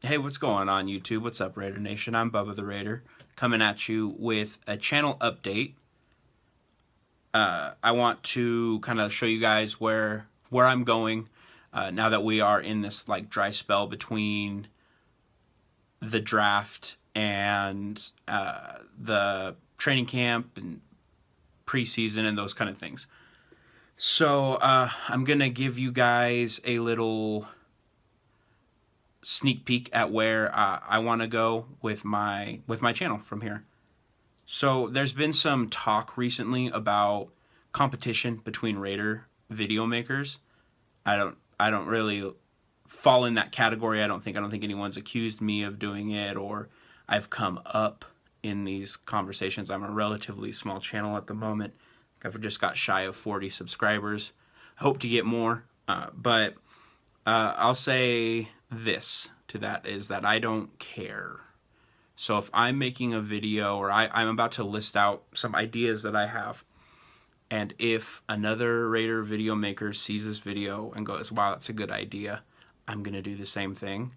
Hey, what's going on YouTube? What's up, Raider Nation? I'm Bubba the Raider, coming at you with a channel update. I want to kind of show you guys where I'm going now that we are in this like dry spell between the draft and the training camp and preseason and those kind of things. So I'm gonna give you guys a little sneak peek at where I want to go with my channel from here. So there's been some talk recently about competition between Raider video makers. I don't really fall in that category. I don't think anyone's accused me of doing it, or I've come up in these conversations. I'm a relatively small channel at the moment. I've just got shy of 40 subscribers. I hope to get more, but I'll say this to that is that I don't care. So if I'm making a video or I'm about to list out some ideas that I have, and if another Raider video maker sees this video and goes, wow, that's a good idea, I'm going to do the same thing.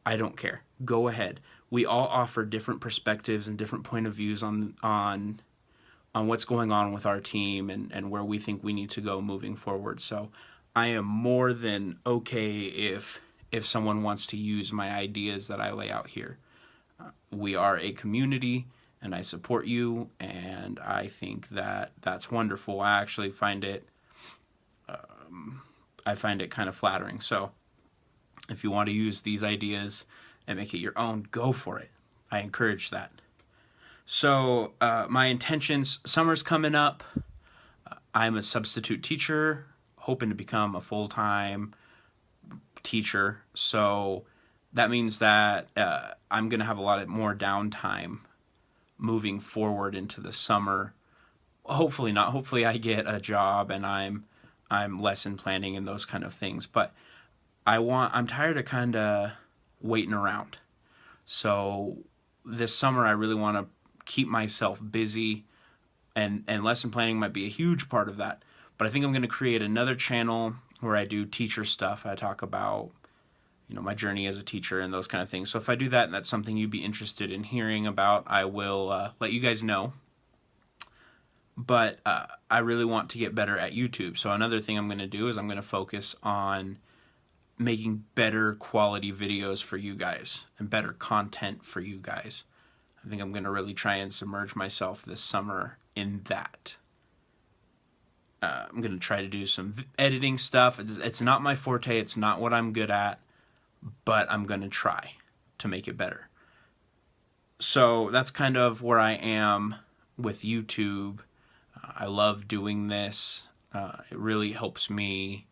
I don't care. Go ahead. We all offer different perspectives and different point of views on what's going on with our team and where we think we need to go moving forward. So I am more than okay if someone wants to use my ideas that I lay out here. We are a community and I support you, and I think that that's wonderful. I find it kind of flattering. So if you want to use these ideas and make it your own, go for it. I encourage that. So my intentions, summer's coming up. I'm a substitute teacher, hoping to become a full-time teacher. So that means that I'm going to have a lot more downtime moving forward into the summer. Hopefully not. Hopefully I get a job and I'm lesson planning and those kind of things. But I'm tired of kind of waiting around. So this summer I really want to keep myself busy, and lesson planning might be a huge part of that. But I think I'm going to create another channel where I do teacher stuff. I talk about my journey as a teacher and those kind of things. So if I do that and that's something you'd be interested in hearing about, I will let you guys know. But I really want to get better at YouTube. So another thing I'm going to do is I'm going to focus on making better quality videos for you guys and better content for you guys. I think I'm going to really try and submerge myself this summer in that. I'm going to try to do some editing stuff. It's not my forte. It's not what I'm good at, but I'm going to try to make it better. So that's kind of where I am with YouTube. I love doing this. It really helps me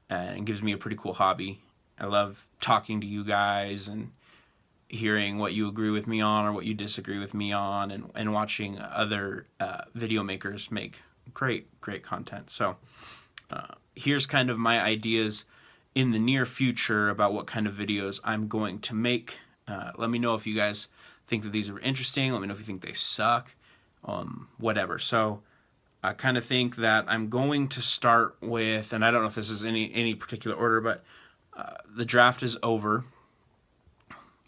and gives me a pretty cool hobby. I love talking to you guys and hearing what you agree with me on or what you disagree with me on, and watching other video makers make great content. So here's kind of my ideas in the near future about what kind of videos I'm going to make. Let me know if you guys think that these are interesting. Let me know if you think they suck. Whatever. So I kind of think that I'm going to start with, and I don't know if this is any particular order, but the draft is over,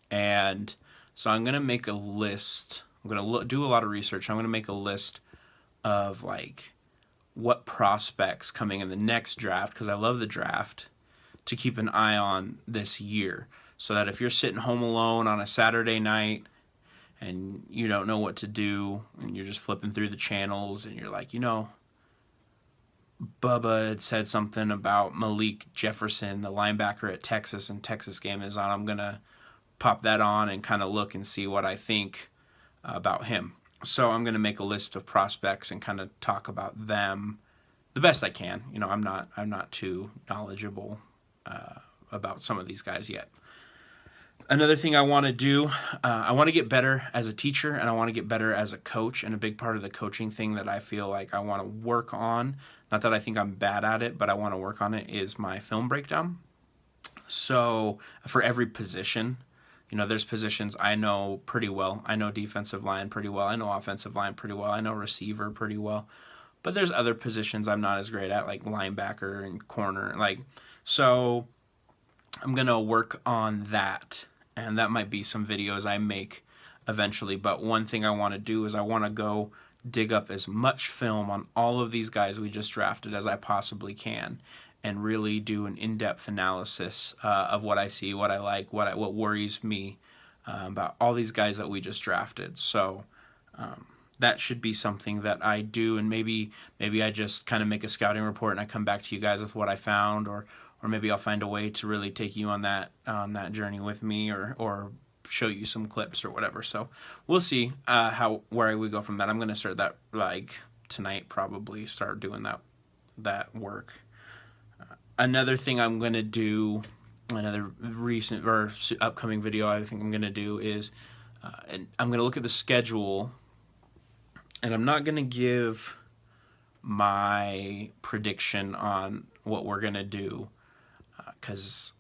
and so I'm gonna make a list. I'm gonna do a lot of research. I'm gonna make a list of like what prospects coming in the next draft, because I love the draft, to keep an eye on this year, so that if you're sitting home alone on a Saturday night and you don't know what to do and you're just flipping through the channels and you're like, Bubba had said something about Malik Jefferson, the linebacker at Texas, and Texas game is on, I'm going to pop that on and kind of look and see what I think about him. So I'm going to make a list of prospects and kind of talk about them the best I can. I'm not too knowledgeable about some of these guys yet. Another thing I want to do, I want to get better as a teacher, and I want to get better as a coach. And a big part of the coaching thing that I feel like I want to work on, not that I think I'm bad at it, but I want to work on it, is my film breakdown. So for every position, there's positions I know pretty well. I know defensive line pretty well. I know offensive line pretty well. I know receiver pretty well. But there's other positions I'm not as great at, like linebacker and corner. So I'm gonna work on that, and that might be some videos I make eventually. But one thing I want to do is I want to go dig up as much film on all of these guys we just drafted as I possibly can, and really do an in-depth analysis of what I see, what I like, what worries me about all these guys that we just drafted. So that should be something that I do, and maybe I just kind of make a scouting report and I come back to you guys with what I found, or maybe I'll find a way to really take you on that journey with me, or show you some clips or whatever. So we'll see where we go from that. I'm gonna start that like tonight, probably start doing that work. Another thing I'm gonna do, another recent or upcoming video I think I'm gonna do is, and I'm gonna look at the schedule, and I'm not gonna give my prediction on what we're gonna do, because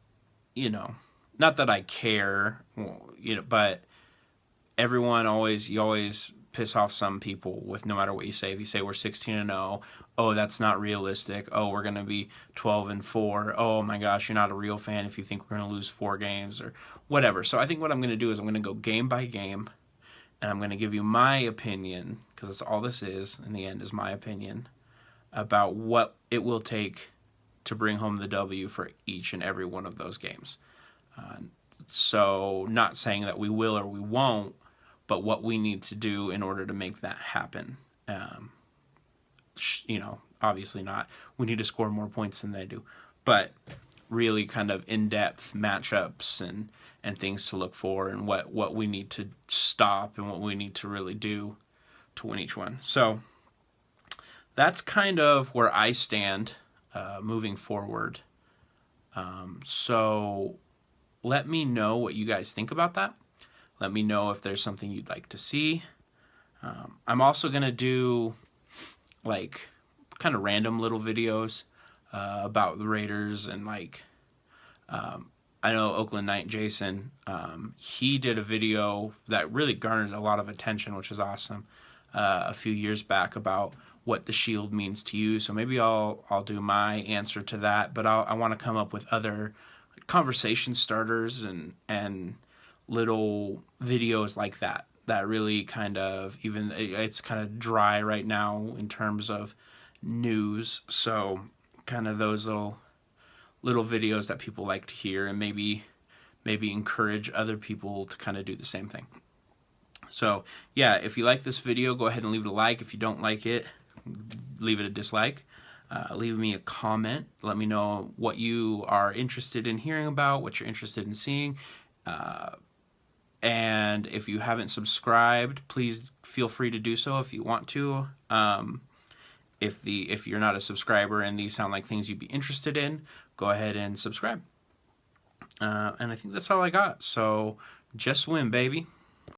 not that I care, but you always piss off some people with no matter what you say. If you say we're 16-0, oh, that's not realistic. Oh, we're gonna be 12-4. Oh my gosh, you're not a real fan if you think we're gonna lose 4 games or whatever. So I think what I'm gonna do is I'm gonna go game by game, and I'm gonna give you my opinion, because that's all this is in the end, is my opinion about what it will take to bring home the W for each and every one of those games. So not saying that we will or we won't, but what we need to do in order to make that happen. Obviously not. We need to score more points than they do, but really kind of in-depth matchups and things to look for, and what we need to stop and what we need to really do to win each one. So that's kind of where I stand moving forward. So let me know what you guys think about that. Let me know if there's something you'd like to see. I'm also going to do like kind of random little videos about the Raiders, and like I know Oakland Knight Jason, he did a video that really garnered a lot of attention, which is awesome, a few years back, about what the shield means to you. So maybe I'll do my answer to that, but I want to come up with other conversation starters and little videos like that really kind of, even it's kind of dry right now in terms of news, so kind of those little videos that people like to hear, and maybe encourage other people to kind of do the same thing. So yeah, if you like this video, go ahead and leave it a like. If you don't like it, leave it a dislike. Leave me a comment. Let me know what you are interested in hearing about, what you're interested in seeing. And if you haven't subscribed, please feel free to do so if you want to. If you're not a subscriber and these sound like things you'd be interested in, go ahead and subscribe. And I think that's all I got. So just win, baby.